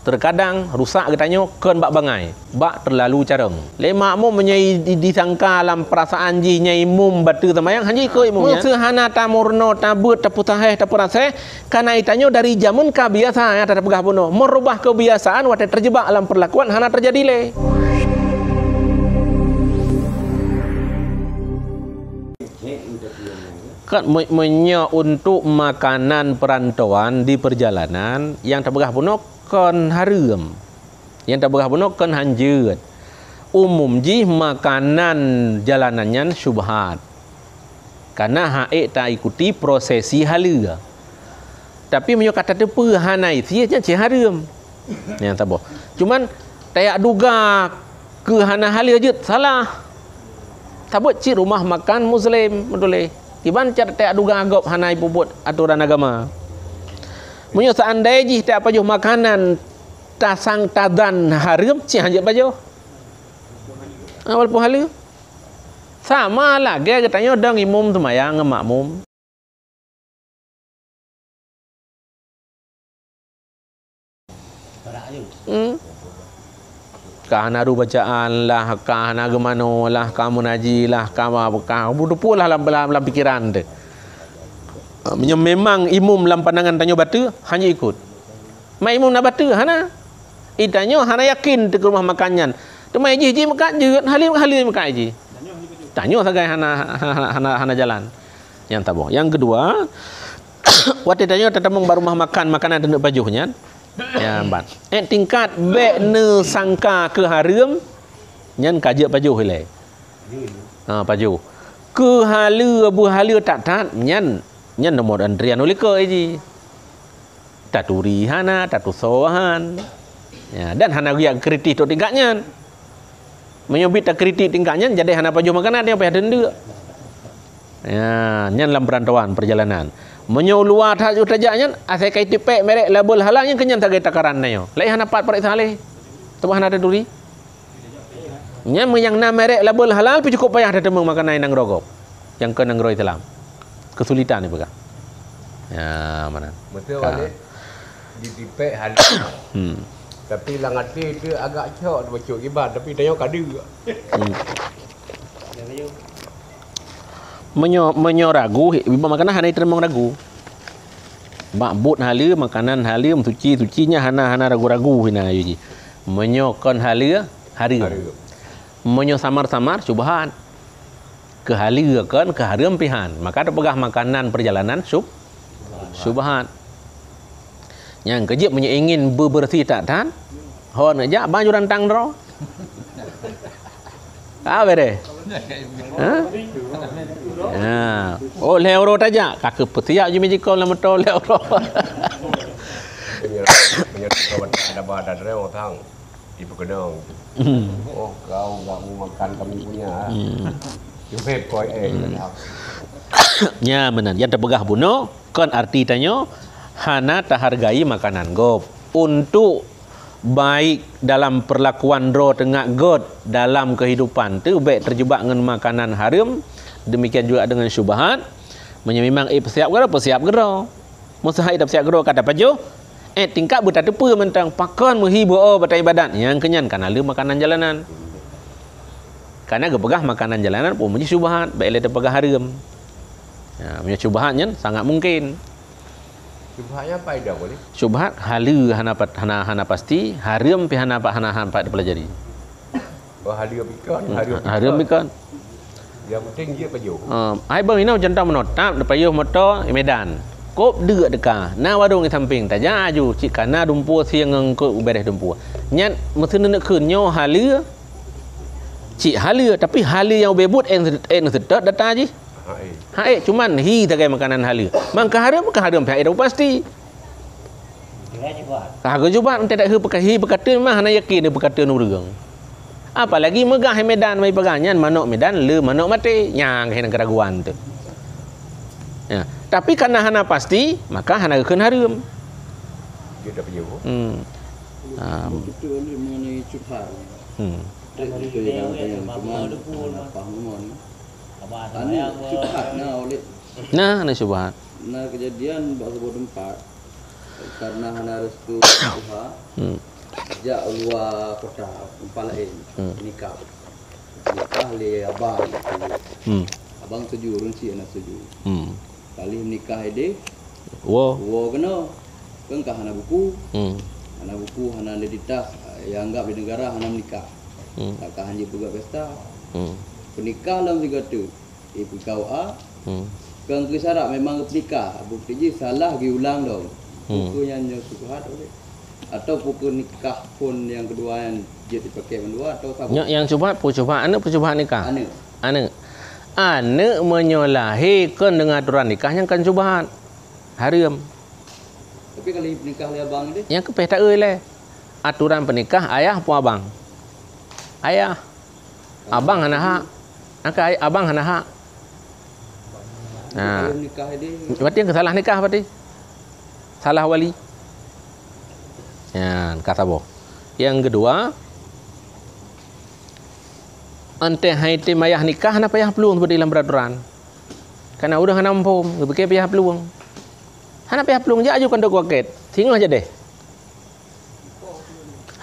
Terkadang rusak katanya kan bak bangai, bak terlalu careng. Le makmum menyai disangka dalam perasaan ji nyai mum batu tamayang hanji ko imum nya. Sehana tamurno tabut taputaheh tapuraseh kana itanyo dari jamun kebiasaan ya tak pegah bunuh. Merubah kebiasaan wate terjebak dalam perlakuan hana terjadi le. Kan menyo untuk makanan perantauan di perjalanan yang terpegah bunuh kon harum yang tak berah bunuh kon hanjut umum ji makanan jalanannya syubhat karena haik tak ikuti prosesi halal tapi menyo kata tepe hanai sianya ci harum yang tak boh cuman tak duga ke hana halal je salah tabut ci rumah makan muslim betul iban cat tak duga agop hanai puput aturan agama. Menyo seandainya ji tak pajuh makanan tasang tadan harum ci hanje pajuh. Walaupun halu. Sama lah ge katanya dang imum semayang makmum. Kah naru bacaan lah, kah nagemano lah, kamu naji lah, kamu budu lah dalam pikiran tu. Memang imum dalam pandangan tanyo batu hanya ikut. Mai imum nak batu hana. Itanyo hana yakin ke rumah makannya. Tu mai ji makan je halim makan ji. Tanyo sagai hana jalan. Yang taboh. Yang kedua, waktu tanyo tetemung baru rumah makan makanan tenduk pajuhnya. Ya ban. Tingkat be ne sangka ke harum nyan kajak pajuh le. Pajuh. Ke halu abu halu tak nyan nomor antrian oleh ke ji taturi hana tatu sohan ya dan hana yang kritik tu tingkatnya menyobit tak kritik tingkatnya jadi hana pajuh makanan dia payah denda ya nyan dalam perantauan perjalanan menyoluar tak tajaknya asai kai tipek merek label halal yang kenyan tak takaran nayo lai hana pat parik saleh tu hana taturi nyan yang na merek label halal pi cukup payah ada temung makanan nang rogop yang ke nang roi telam kesulitan ni pegang. Ya, mana? Betul wale. Di tipek hal. Tapi langati dia agak cok bacuk ibadah tapi tanya kadu. Menyo ragu, biba makanan hana termong ragu. Makbut halu makanan halu sucinya hana ragu-ragu hina yuji. Menyo kon halu hari. Menyo samar-samar subhan. Kehaliakan keharum pihan maka terpegah makanan perjalanan subhan yang kejip punya ingin bersih tak tan hon aja baju rantang ro bere oh leuro taja kak petiak je mejikol la motor leuro ada badan reo tang ibu kedong oh kau enggak mau makan kami punya nya benar yang terpegah bunuh kan arti tanyo hana terhargai makanan gop untuk baik dalam perlakuan ro tengah god dalam kehidupan tu baik terjebak dengan makanan haram demikian juga dengan syubhat memang persiap gero musahai persiap gero kata pajo tingkat buta tepe mentang pakon menghibur batai badan yang kenyan kana le makanan jalanan. Karena kepegah makanan jalanan pun menjadi syubhat baik le terpegah haram. Ya, punya syubhatnya sangat mungkin. Syubhatnya apa ida boleh? Syubhat halu hana pasti, haram pi hana dipelajari. Oh halu pikan, haram pikan. Yang penting dia pajuh. Ai bang ina contoh menotap pajuh motor Medan. Kop deuk deka. Na warung di samping taja aju cik kana dumpu siang ngengko beres dumpu. Nyat mesin nak keunyo halu cik halia tapi halia yang bebut sedot data je. Haik cuman hi tagai makanan halia. Mangka haram pihak dah pasti. Harga juga nanti tak hi berkata mah hana yakin dia berkata nurung. Apalagi megah Medan mai pegangan manuk Medan le manuk mati nyang hena keraguan tu. Ya, tapi karena hana pasti maka hana keun haram. Dia dah pergi. Itu mengenai syubhat. Nah, syubhat. Nah, kejadian bahawa tempat karena hana restu Tuhan Jak luar kota tempat lain nikah. Nikah le abang. Abang setuju, runci anak setuju. Kali nikah dia, Wo. kena. Kan kah hana buku. Hana buku, hana identitas yang anggap di negara hana menikah. Kah hanya buka pesta. Pernikah dalam tiga tu. PKUA. Kan kesyarat memang pernikah. Bukti je salah diulang dong. Buku yang sukuhat boleh. Atau pukul nikah pun yang kedua yang dia dipakai mendua atau sama. Yang percobaan nikah. Anak. Anak menyolahkan dengan aturan nikah yang kan cubaan. Haram. Tapi kalau nikah oleh abang ni, Yang kepeh tak le. Aturan pernikah ayah pun abang. Ayah. Abang hana hak. Angka abang hana hak. kalau nikah dia, Berarti yang salah nikah berarti. Salah wali. Ya, kata boh. Yang kedua, ante haite mayah nikah na payah peluang seperti dalam peraturan. Karena udah hana mampum, berfikir payah peluang. Hana payah peluang je ajukan dok waket. Tinggal aja deh.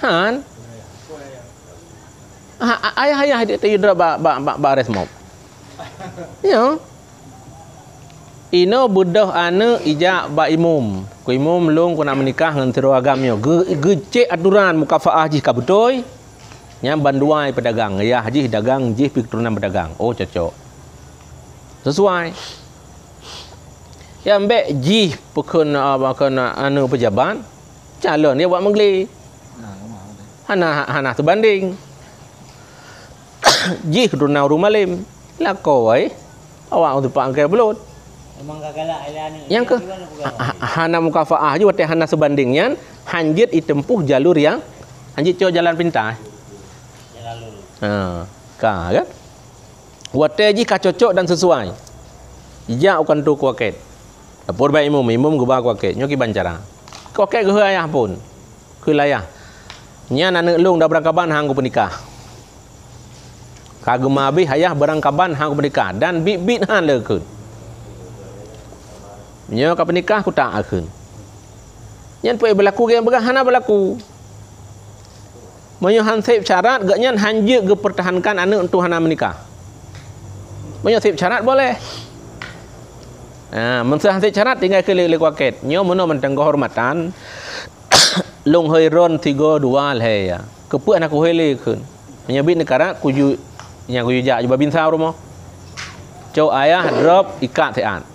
Han. Ayah dia tayudra ba resmob. Ya. Ino budah ane ijak ba imum. Ku imum long ku nak menikah dengan tero agamnya. Gecek aturan mukafaah jih ka betul. Nya banduai pedagang. Ya haji dagang jih pi keturunan pedagang. Oh cocok. Sesuai. Ya ambek jih pekun anu pejabat. Calon dia buat menggeli. Hana sebanding. Jih keturunan rumah lim. Lakoi. Awak untuk pangkai belut. Memang gagalak Yang ke hana mukafaah je wate hana sebandingnya hanjit ditempuh jalur yang hanjit co jalan pintas. Jalan lurus. Kan? Wate ji ka cocok dan sesuai. Ja ukan tu kuaket. Dapur baik imum geba kuaket nyoki bancara. Kuaket ke ayah pun. Ke layah. Nya nanek lung dah berangkaban hang ku penikah. Kagema abi hayah berangkaban hang ku penikah dan bit han lekeun. Nya ka penikah ku tak akeun. Nyan puai berlaku ge begah hana berlaku. Menyo hansip syarat gak nyan hanje ge pertahankan anak untuk hana menikah. Menyo sip syarat boleh. Mensah hansip syarat tinggal ke le kuaket. Nyo mono mentang kehormatan. Long hoi ron 3 2 le ya. Kepu anak ku hele keun. Menyabit negara kuju yang kuju jak juba bin saw rumah. Cau ayah drop ikat sean.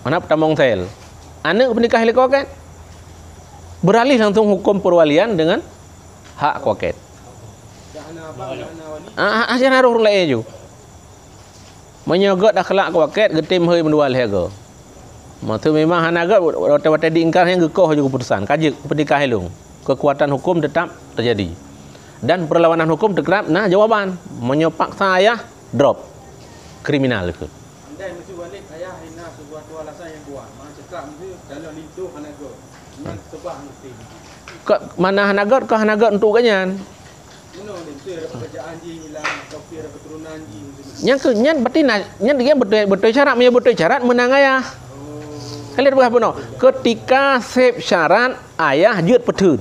Mana pertamong sel. Anak menikah hele kuaket. Beralih langsung hukum perwalian dengan hak kuaket. Asyana roh lain ju. Menyogot akhlak kuaket getim hoi mendual hega. Matu memang hana gat wate diingkar yang gekoh juga keputusan. Kajik penikah helung. Kekuatan hukum tetap terjadi. Dan perlawanan hukum terkerap nah jawaban. Menyopaksa ayah drop. Kriminal itu. Andai mesti balik ayah hina sesuatu alasan yang kuat. Mana cakap mesti dalam lintuh hanaga. Dengan sebab mesti. Mana hanagat ke hanagat untuk kanyan. Mana lintuh ada pekerjaan ji hilang, kopi ada keturunan ji. Yang ke nyan berarti nyan dia betul syarat menyebut syarat menang ayah. Kalian berapa no? Ketika sep syarat ayah jut petun.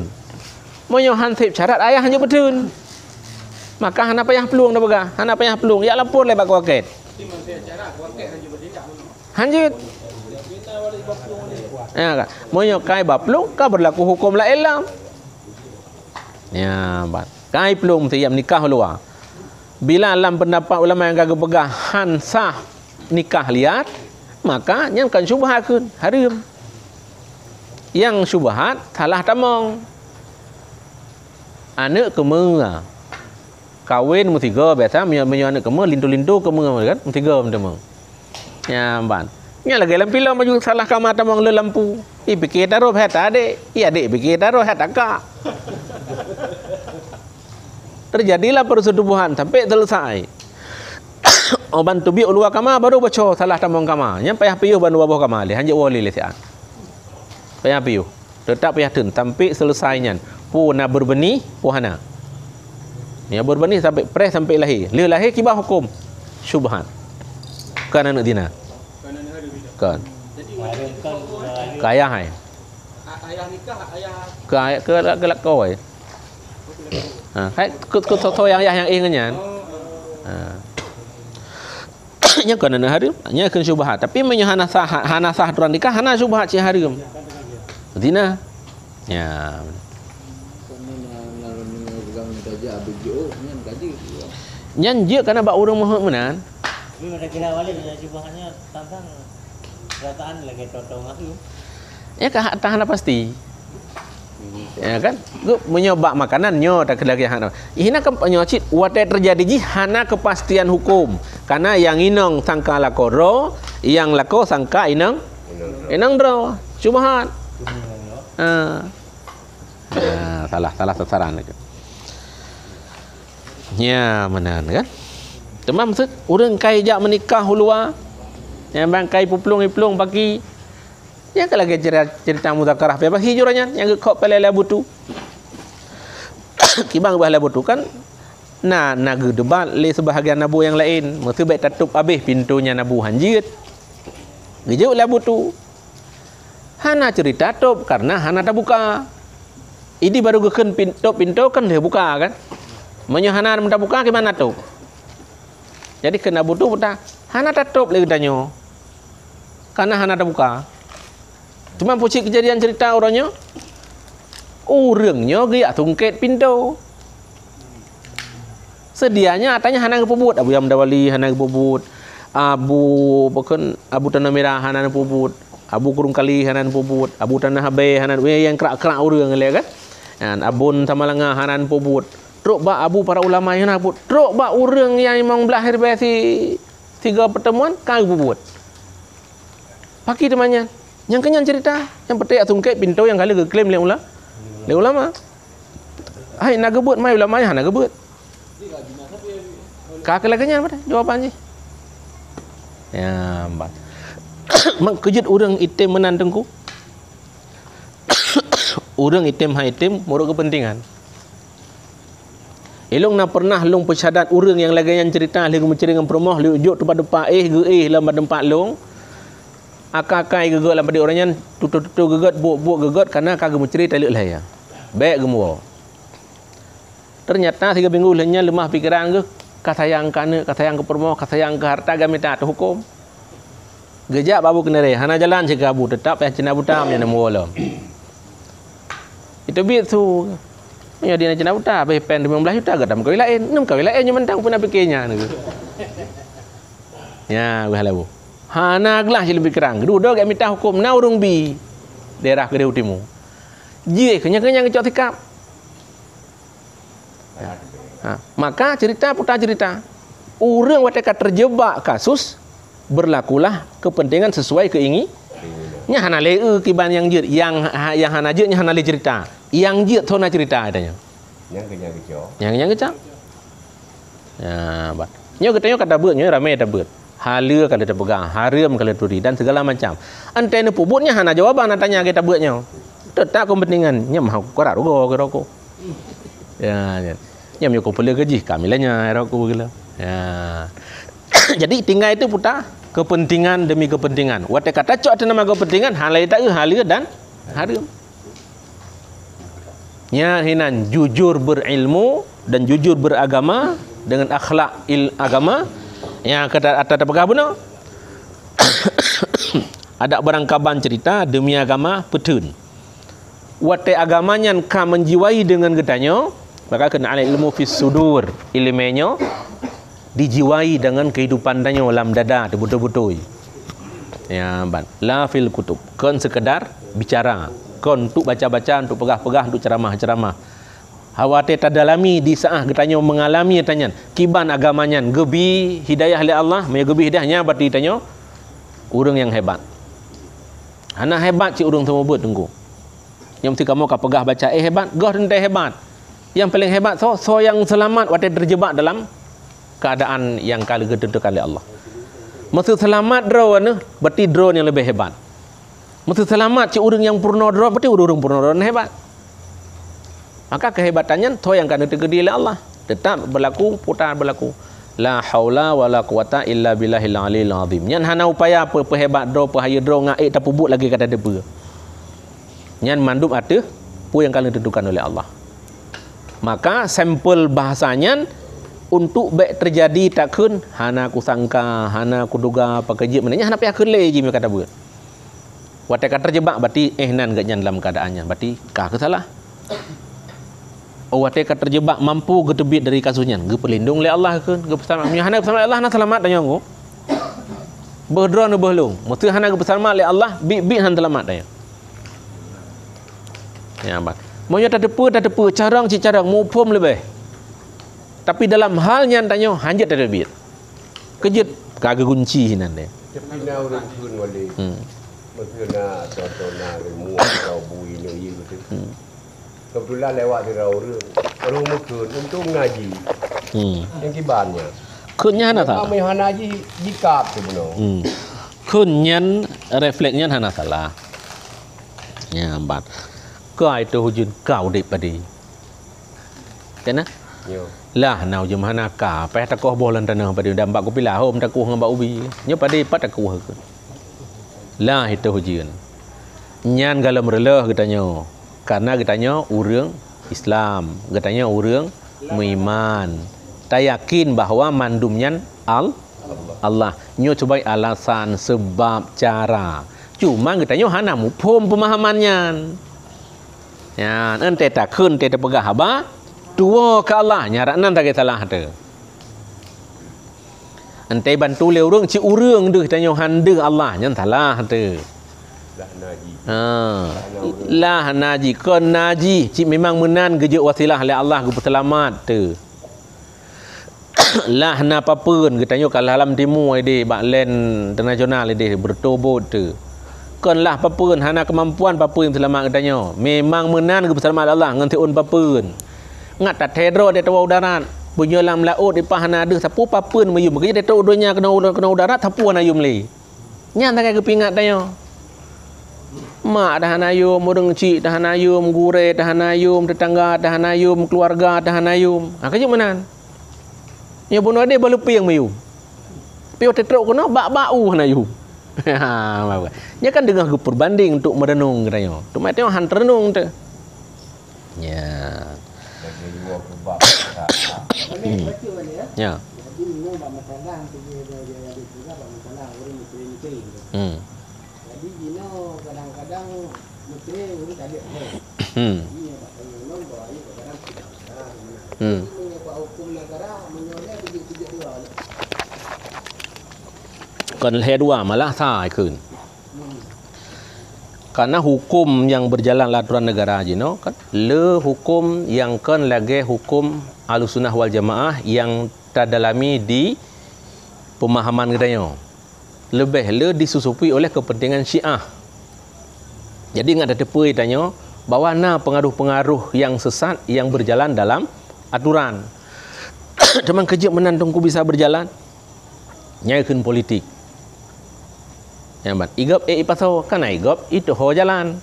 Menyohan sep syarat ayah hanya petun. Maka hana payah peluang dah begah. Hana payah peluang. Ya lapor le bak waket. Hanjut. Ya kan. Monyo kai baplung ka berlaku hukum la elam. Ya, bat. Kai pelung mesti nikah luar. Bila dalam pendapat ulama yang kagak pegah hansah nikah liat, maka yang kan syubhat keun haram. Yang syubhat salah tamong. Anak kemeng. Kawin mu 3 biasa menyo anak kemeng lintu-lintu kemeng kan 3 mendemeng. Ya, ban. Nya lagi dalam film maju salah kamar tamong le lampu. Fikir taruh hat adik. Iya adik fikir taruh hat akak. Terjadilah persetubuhan sampai selesai. Oban tubi ulua kama baru bocor salah tamong kama. Nya payah piuh ban wabah kama le hanya wali le sian. Payah piuh. Tetap payah tun sampai selesainya. Puna berbeni puhana. Ni berbeni sampai pres sampai lahir. Le lahir kibah hukum syubhat. Kan anak dina. Kan. Jadi Kaya hai. ayah nikah, ayah Ke lak kau ai. Hai ku to yang ingannya. Nya kana harum, nya kan syubhat. Tapi menyo hana sah turan nikah hana syubhat ci harum. Zina. Ya. Nyan je kana bak urang moh menan. Tapi mereka kira balik dari syubhatnya tentang perkataan lagi totong aku. Ya kah tahan pasti. Ya kan? Gu menyobak makanan nyo tak lagi hana. Ihina ke penyocit wate terjadi ji hana kepastian hukum. Karena yang inong sangka lakoro, yang lako sangka inong dro. Syubhat. Salah sasaran itu. Ya, menan kan? Temam maksud urang kai jak menikah hulua. Yang bang kai puplung bagi. Ya kalau lagi cerita muzakarah bebas hijurannya yang kok pelele butu. Kibang bah butu kan. Nah, nagu debat le sebahagian nabu yang lain. Mesti baik tutup habis pintunya nabu hanjit. Gejuk lah butu. Hana cerita tutup karena hana tak buka. Ini baru geken pintu kan dia buka kan. Menyo hana tak buka gimana tuh? Jadi kena butu putar. Hana tutup lagi tanya. Karena hana tak buka. Cuma pucik kejadian cerita orangnya. Urangnya dia tungket pintu. Sedianya atanya hana kepubut. Abu Yam Dawali hana kepubut. Abu Tanah Merah hana kepubut. Abu Kurung Kali hana kepubut. Abu Tanah Habe hana yang kerak-kerak urang kan. Dan Abun Tamalanga hana kepubut. Truk ba abu para ulama yang kepubut. Truk ba urang yang memang belahir besi 3 pertemuan kan kepubut. Paki temannya. Yang kenyan cerita, yang petik tungket pintu yang kali klaim le ulama. Hai nak gebut mai ulama nak gebut. Kak laganya apa jawapan je? Ya, mbak. Mengkejut orang item menandengku. Orang item hai item muruk kepentingan. Elong nak pernah long pesyadat orang yang lagi yang cerita lagi mencari dengan promoh li ujuk tempat lah tempat long. Akai gegot lah pada orangnya tutu gegot buat gegot karena kagak menceri taluk lah ya. Baik gemua. Ternyata 3 minggu lainnya lemah pikiran ke kasayang ke permoh, kasayang ke harta kami tak hukum. Gejak babu kena re, hana jalan je gabu tetap yang cina butam yang nemu alam. Itu bit tu. Nya dia cina buta, be pen 15 juta gadam kau lain, nem kau lain yang mentang pun pikirnya ni. Ya, wah labu. Hana gelah je lebih kerang. Kedua gak minta hukum na urung bi daerah Kedai Utimu. Ji kenyang-kenyang kecok tikap. Maka putar cerita. Orang wateka terjebak kasus berlakulah kepentingan sesuai keingin. Nya hana leu kiban yang jut yang hana jut nya hana le cerita. Yang jut thona cerita adanya. Yang kecok. Yang kecok. Ya, bat. Nya katanya kata beut nya ramai tak beut. Halia kalau terpegang, haram kalau turi dan segala macam. Antena pubutnya hana jawaban nak tanya kita buatnya. Tak kepentingannya mah korak rugo ke rokok. Ya. Nya myo pelih gaji kamilanya rokok gila. Ya. Jadi tinggal itu putar kepentingan demi kepentingan. Wate kata cok ada nama kepentingan halai tak halia dan haram. Nya hinan jujur berilmu dan jujur beragama dengan akhlak agama. Yang kata atas pegah benar. Ada barang kaban cerita demi agama petun. Wate agamanya ka menjiwai dengan gedanya, maka kena alai ilmu fis sudur, ilmunya dijiwai dengan kehidupan danyo dalam dada betul-betul. Ya, ban. La fil kutub. Kon sekedar bicara, kon untuk baca-baca, untuk pegah-pegah, untuk ceramah-ceramah. Hawate tadalami di saah getanya mengalami tanya kiban agamanya gebi hidayah oleh Allah me gebi hidayahnya berarti tanya urang yang hebat. Ana hebat ci urang semua buat tunggu. Yang mesti kamu ka pegah baca hebat, goh rente hebat. Yang paling hebat so yang selamat wate terjebak dalam keadaan yang kali ditentukan oleh Allah. Mesti selamat draw berarti draw yang lebih hebat. Mesti selamat ci urang yang purna draw berarti urang purna draw hebat. Maka kehebatannya to yang kena tegedi oleh Allah tetap berlaku putar berlaku. La haula wala quwata illa billahil aliyil azim. Nyan hana upaya apa hebat dro haya dro ngaik tak pubut lagi kata depa. Nyan mandub ada pu yang kena tentukan oleh Allah. Maka sampel bahasanya untuk baik terjadi takun hana ku sangka, hana ku duga pakejip menanya hana pihak le ji kata buat. Watak kata terjebak berarti nan gak dalam keadaannya. Berarti kah ke salah. Watak kata terjebak mampu ke tebit dari kasusnya. Ge pelindung oleh Allah ke, ge bersama hana bersama Allah hana selamat tanya ngo. Berdron belum. Mesti hana ge bersama oleh Allah bi han selamat tanya. Ya abad. Monya tak depa carang ci carang mupum lebih. Tapi dalam halnya tanya hanjat ada bit. Kejut kagak kunci hinan dia. Tapi na urang kun wali. Mesti na contohna ilmu kau bui ni gitu. Kebetulan lewat di raurang. Orang mukun untung ngaji. Yang kibannya. Kunnya hana tak? Kami hana haji jikap tu benar. Kunyan refleksnya hana salah. Ya abad. Kau itu hujun kau dek padi. Kena? Yo. Lah nau je mana ka peh takoh bolan tanah pada dambak ku pilah hom takoh ngambak ubi nyo pada pat takoh ke lah itu hujian nyan galam releh katanya karena katanya urang Islam katanya urang muiman tak yakin bahawa mandumnya Allah nyo coba alasan sebab cara cuma katanya hana mupum pemahamannya ya ente tak kun te pegah haba dua ke Allah nyarak nan tak salah ada. Ente bantu le urang ci urang deuh tanya handeuh Allah nyan salah ada. Lah naji. Lah naji kon naji ci memang menan geje wasilah le Allah ge selamat tu. Lah na papeun ge tanya kal alam timur ide bak len internasional ide bertobot tu. Kon lah papeun hana kemampuan papeun selamat ge tanya. Memang menan ge selamat Allah ngan tiun papeun. Ngat tak tedro dia tahu darat punya lam laut di pahana ada sapu papeun mayum kerja dia tahu dunia kena darat sapu anayum li nyan tak kepingat tanya mak dah anayum murung cik dah anayum gure dah anayum tetangga dah anayum keluarga dah anayum kerja menan nya bunuh dia balupi yang mayum piu tetrok kena bak-bau anayum ha nya kan dengar perbanding untuk merenung katanya tu mak tengok han renung tu ya ya. Jadi memang bak masalah tu dia ada juga bak masalah orang menteri. Jadi dino kadang-kadang menteri orang tak ada. Ini bak memang bawa air kadang tidak. Buat hukum negara menyoleh tujuh dua. Kan leher dua malah sai kun. Karena hukum yang berjalan aturan negara je no kan le hukum yang kan lagi hukum Ahlussunnah wal Jamaah yang terdalami di pemahaman katanya lebih le disusupi oleh kepentingan Syiah. Jadi ingat ada tepi tanya bahawa na pengaruh-pengaruh yang sesat yang berjalan dalam aturan. Teman kerja menantungku bisa berjalan nyaikeun politik. Yang bat igap pasal kan igap itu ho jalan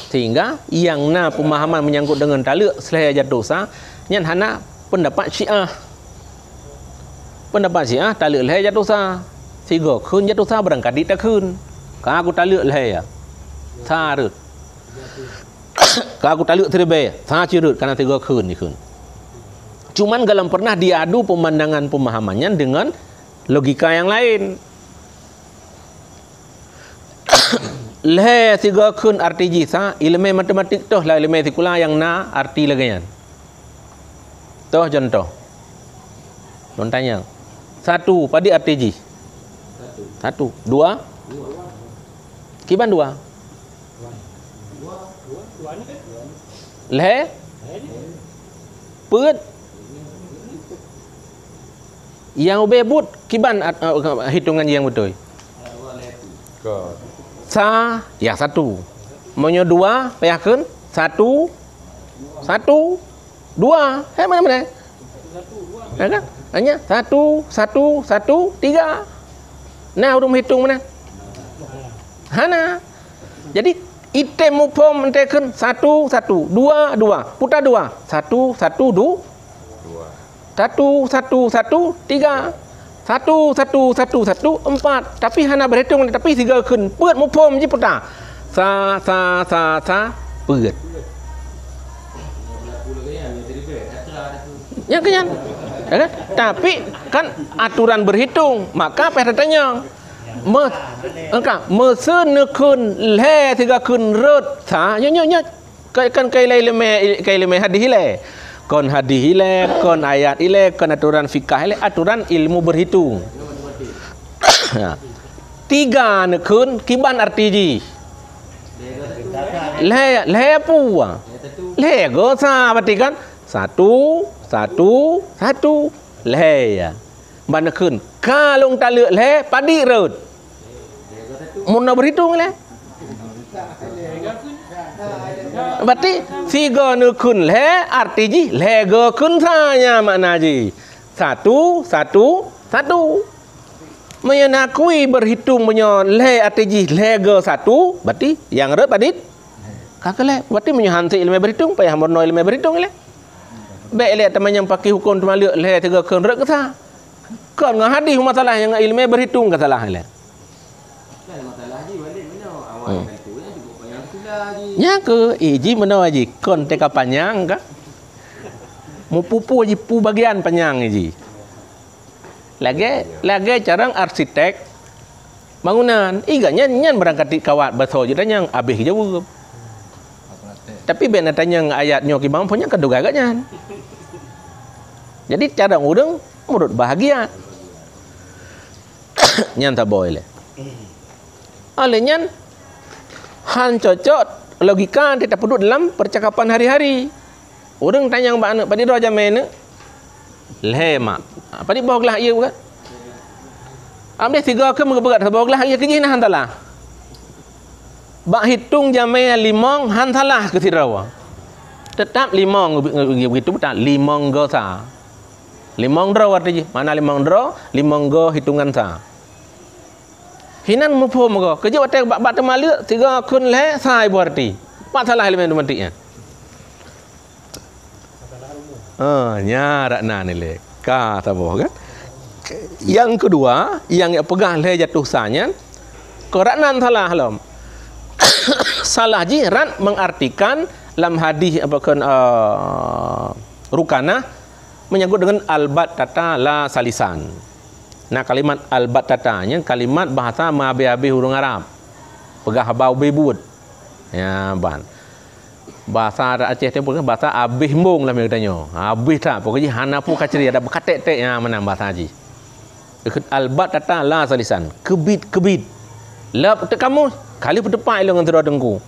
sehingga yang na pemahaman menyangkut dengan talak selaya jatuh dosa nyan hana pendapat Syiah talak selaya jatuh dosa sehingga kun jatuh dosa berangkat tak kun ka aku talak selaya sarut ka aku talak terbe sa cirut karena tiga kun ni kun cuman dalam pernah diadu pemandangan pemahamannya dengan logika yang lain. Leh tiga kun arti jisa ilmu matematik toh lah ilmu sekular yang na arti lagi toh contoh don tanya satu pada arti ji satu dua kiban dua leh put yang bebut kiban hitungan yang betul sa ya satu maunya dua payahkan satu dua mana ya kan hanya satu tiga nah udah menghitung mana hana jadi item mupom mentekan satu dua putar dua satu tiga satu empat tapi hana berhitung tapi tiga kun put mupom je putar sa put Ya kan? Ya kan? Tapi kan aturan berhitung, maka apa tanya? Mesenekun le tiga kun rut sa nyo kan kai le hadis le. Kon hadis ile, kon ayat ile, kon aturan fikah ile, aturan ilmu berhitung. Tiga nekun kiban arti ji. Le pua. Le go sa berarti kan? Satu. Le ya. Ban nekun. Kalung taluk le padi rut. Mun nak berhitung le. Berarti tiga nekun le arti ji le go kun saya makna ji. Satu. Menakui berhitung punya le arti ji le go satu berarti yang rut padit. Kakak berarti menyohanti ilmu berhitung payah mono ilmu berhitung le. Baik le teman yang pakai hukum cuma le tiga kun rut kata. Kan ngah hadis masalah yang ilmu berhitung kata lah le. Masalah ji balik mana awal itu yang cukup banyak sudah ji. Ya ke iji mana ji kon teka panjang ka. Mu pupu ji pu bagian panjang ji. Lagi carang arsitek bangunan. Iganya nyan berangkat kawat betul je tanya habis jauh. Tapi ben tanya ayatnya ki bang punya keduga agaknya. Jadi cara udang menurut bahagia. Nyan tak boleh. Alenya han cocok logika tidak perlu dalam percakapan hari-hari. Orang tanya mbak anak pada doa jamin lema. Apa ni bawah ia bukan? Ambil tiga ke berat bawah ia kerja nah hantalah. Bak hitung jamin limong hantalah ke tirawa. Tetap limong begitu betul limong gosa. Limong draw artinya mana limong draw? Limong go hitungan sa. Hinan mupo moga kerja watak bak temalik tiga kun le sai berarti. Pak salah elemen mantiknya. Nyarak na ni le. Ka taboh kan. Yang kedua, yang pegang le jatuh sanya koranan salah lam. Salah ji ran mengartikan dalam hadis apakan rukana menyangkut dengan albat tata la salisan. Nah kalimat albat tatanya kalimat bahasa mabe-abe huruf Arab. Pegah bau bebut. Ya ban. Bahasa Aceh tu bukan bahasa abih mung lah mereka tanya. Abih tak pokoknya hana pun kaceri ada bekatek-tek yang mana bahasa haji. Albat tata la salisan. Kebit. Lap te kamu kali berdepan dengan terus dengku.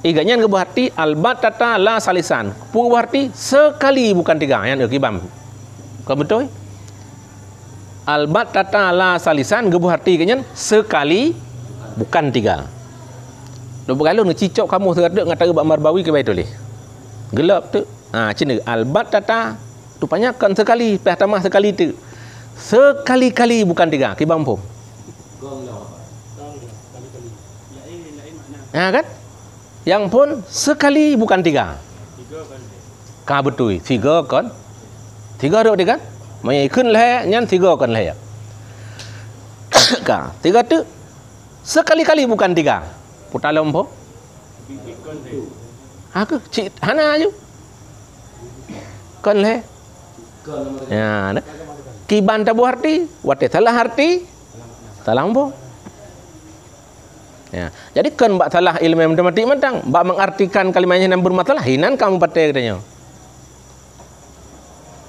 Iganya ke berarti albat tata la salisan. Pu berarti sekali bukan tiga yang kibam. Kau betul? Albat tata la salisan gebu hati kenyan sekali bukan tiga. Dua kali nak cicok kamu terada ngata bak marbawi ke baik tu leh. Gelap tu. Cina albat tata tu panyakan sekali, pertama sekali tu. Sekali-kali bukan tiga, ki bang pom. Kan? Yang pun sekali bukan tiga. Ka betul. Tiga kan? Tiga ada kan? Mai kun le nyan tiga kan le. Ka tiga tu sekali-kali bukan tiga. Putar lompo. Aku cik hana aju. Kan le. Ya, kiban tabu arti, wate salah arti. Salah lompo. Ya, jadi kan bak salah ilmu matematik mentang, bak mengartikan kalimatnya yang bermasalah, hinan kamu pakai katanya.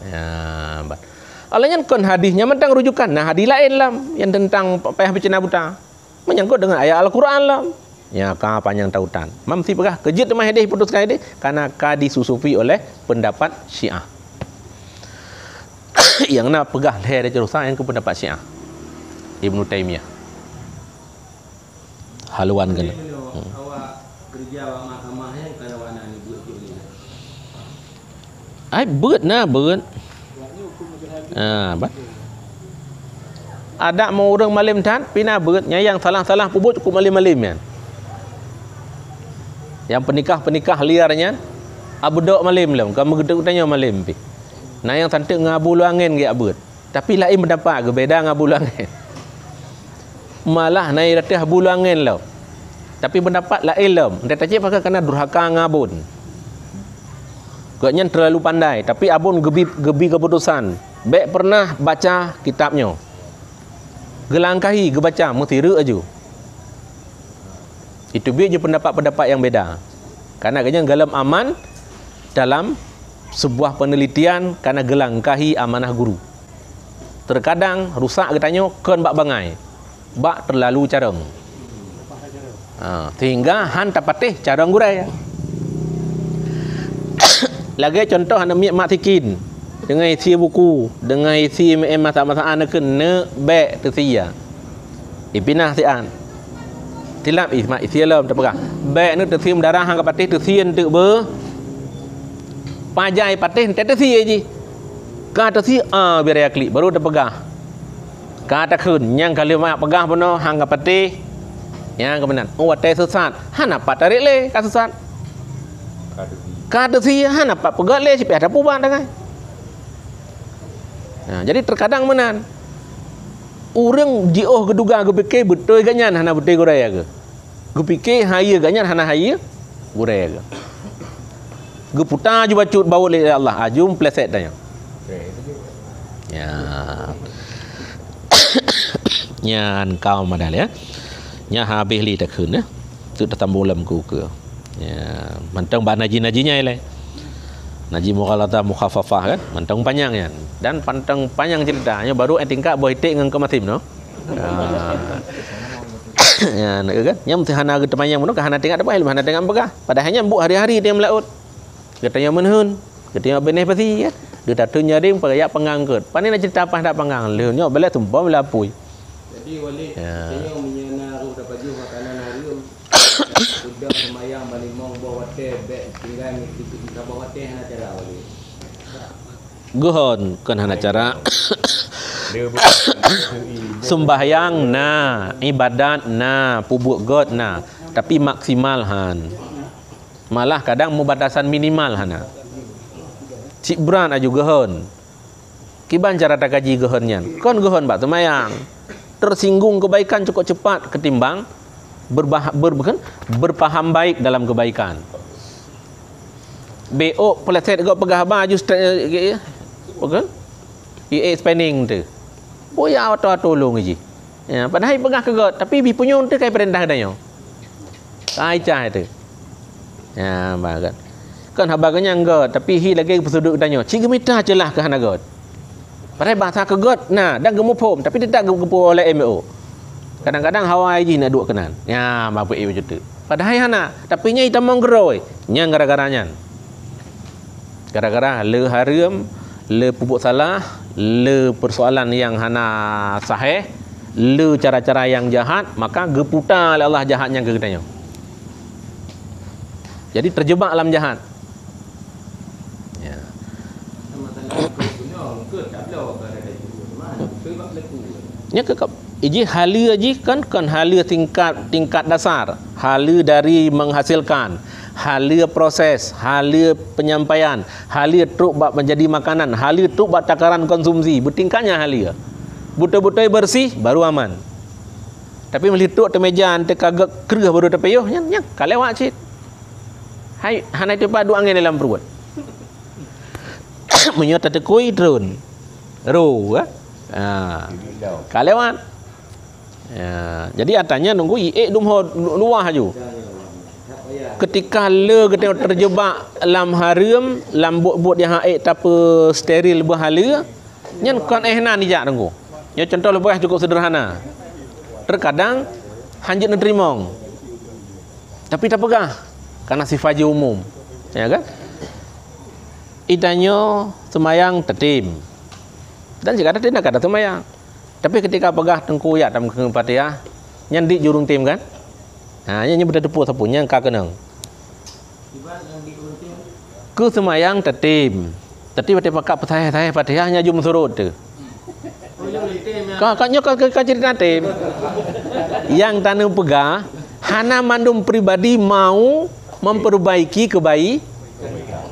Ya, bak. Alanya kon hadisnya mentang rujukan. Nah, hadis lain lah yang tentang payah bercina buta. Menyangkut dengan ayat Al-Quran lah. Ya, ka panjang tautan. Mamsi pegah kejut mah hadis putuskan hadis karena ka disusupi oleh pendapat Syiah. Yang nak pegah leher dia rusak yang ke pendapat Syiah. Ibnu Taimiyah. Haluan kan. Awak kerja awak mahkamahnya kalau anak ni buat ni. Ai beut nah beut. Ada mau orang malim tan pina beut nyayang salah-salah pubut cukup malim-malim kan. Yang penikah liarnya abu dok malim lam kamu gedek tanya malim pi. Nah yang santik ngabu luangin ge abut. Tapi lain pendapat ke beda ngabu luangin. Malah naik ratih abu luangin lam. Tapi pendapat lain lam. Ndak tajik pakai kena durhaka ngabun. Gaknya terlalu pandai, tapi abun gebi keputusan. Baik pernah baca kitabnya. Gelangkahi gebaca mesti re aju. Itu biar je pendapat-pendapat yang beda. Karena agaknya galam aman dalam sebuah penelitian karena gelangkahi amanah guru. Terkadang rusak katanya kan bak bangai. Bak terlalu carang. Sehingga han tapatih carang gurai. Lagi contoh anda mak tikin dengan isi buku, dengan isi masa-masa anda kena baik tersia. Ipinah sian. Tilap isi alam terpegang. Baik ni tersia darah hang kapatih tersia untuk pajai patih tak tersia je. Kata tersia biar ya klik baru terpegang. Kata kun yang kali mak pegang pun hang kapatih yang kebenar. Oh watai sesat. Han apa tarik le ka sesat. Kata sih han apa pegat le si ada puban dengan. Nah, jadi terkadang menan orang jioh geduga gepikir betul ganyan hana betul goraya ke. Gepikir haya ganyan hana haya goraya ke. Geputar ju bacut bawa le Allah ajum pleset tanya. Ya. Nyan kau madal ya. Nya habis li tak kun ya. Tu tambung lam ku ke. Ya, mantang ba naji-najinya ile. Naji mughalata mukhafafah kan, mantang panjang ya. Dan pantang panjang ceritanya baru tingkat boy tik ngan kematim no. Ya, nak kan? Nyam hana ke panjang mono hana tingkat apa ilmu hana tingkat begah. Padahalnya bu hari-hari dia melaut. Katanya menhun, katanya benih pasti ya. Dia tak tunya dia pakai pengangkut. Pani nak cerita apa dak pengang. Leunya bela tumpah bela pui. Jadi wali katanya menyana ru dapat ju makanan harium. Sudah semayang balimong bawa teh bek tinggal ikut bawa teh hana cara wali. Guhon kan hana cara sembahyang ibadat pubuk god tapi maksimal han. Malah kadang mubatasan minimal hana. Cik Bran aju guhon. Kiban cara tak kaji guhonnya. Kon guhon bak semayang. Tersinggung kebaikan cukup cepat ketimbang berpaham baik dalam kebaikan. BO peleset gak pegah baju straight bukan? Spending tu. Oh ya tolong je. Ya, padahal pegah kegot tapi bi punya tu kai perintah danyo. Kai cah tu. Ya, bagan. Kan habaganya enggak tapi hi lagi pesuduk danyo. Ciga mita celah ke hana got. Padahal bahasa kegot dan gemupom tapi dia tak gemupo oleh MO. Kadang-kadang Hawaii je nak duk kenan. Ya, apa macam tu. Padahal hana, tapi nya hitam monggroi. Nya gara-garanya. Gara-gara le haram, le pupuk salah, le persoalan yang hana sahih, le cara-cara yang jahat, maka geputar oleh Allah jahatnya ke katanya. Jadi terjebak dalam jahat. Ya. Nya ke iji halia aji kan halia tingkat dasar, halia dari menghasilkan, halia proses, halia penyampaian, halia truk bak menjadi makanan, halia truk bak takaran konsumsi, bertingkatnya halia. Betul-betul bersih baru aman. Tapi melihat tu meja ante kagak kerah baru terpeyuh nya kalewak cit. Hai hanai tu padu angin dalam perut. Menyot tekui drone. Ro kalewat. Ya, jadi atanya nunggu luah aju. Ketika le kita terjebak dalam haram, dalam bot-bot yang haid tapi steril berhala, nyen kon ehna ni jak nunggu. Ya contoh lebih cukup sederhana. Terkadang hanjit nerimong. Tapi tak pegah karena sifatnya umum. Ya kan? Idanyo semayang tetim. Dan jika ada tidak ada semayang. Tapi ketika pegah tengku ya dalam Fatihah, nyandik jurung tim kan? Nah, nyanyi benda tepuk sapunya ka kenang. Ku semayang tetim. Tadi waktu pakak Fatihah nya jum surut tu. Kakaknya ka cerita tim. Yang tanam pegah, hana mandum pribadi mau memperbaiki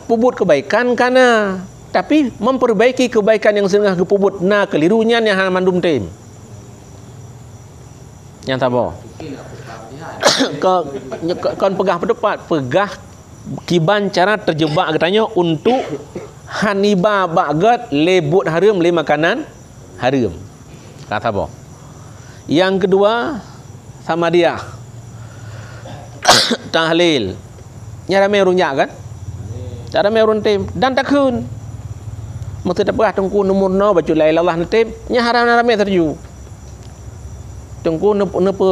puput kebaikan karena tapi memperbaiki kebaikan yang setengah kepubut kelirunya yang hana mandum tim. Yang tak apa. Kon pegah berdepat, pegah kiban cara terjebak katanya untuk haniba bagat lebut harum le makanan harum. Kata apa? Yang kedua sama dia tahlil. Nya ramai orang nyak kan? Tak ramai orang tim dan tak kun. Mesti dapat tungku nomor no baca la ilaha illallah tim. Nya haram ramai terju. Tungku nepe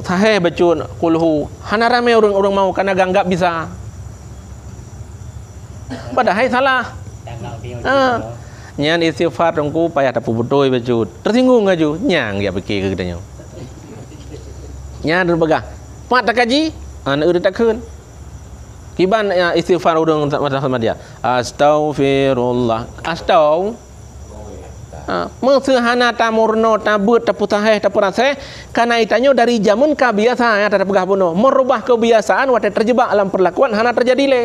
sahih baca kulhu. Hana ramai orang mau karena ganggap bisa. Padahal salah. Nyan istighfar tungku payah tak betul baca. Tersinggung aju nyang dia fikir ke katanya. Nya ada begah. Mak tak kaji, anak udah tak kun. Kiban istighfar udang sama dia. Astaghfirullah. Menghana tamurno tabut taputaheh tapurase karena itanya dari zaman kebiasaan ya tak pegah puno merubah kebiasaan wadah terjebak dalam perlakuan hana terjadi le.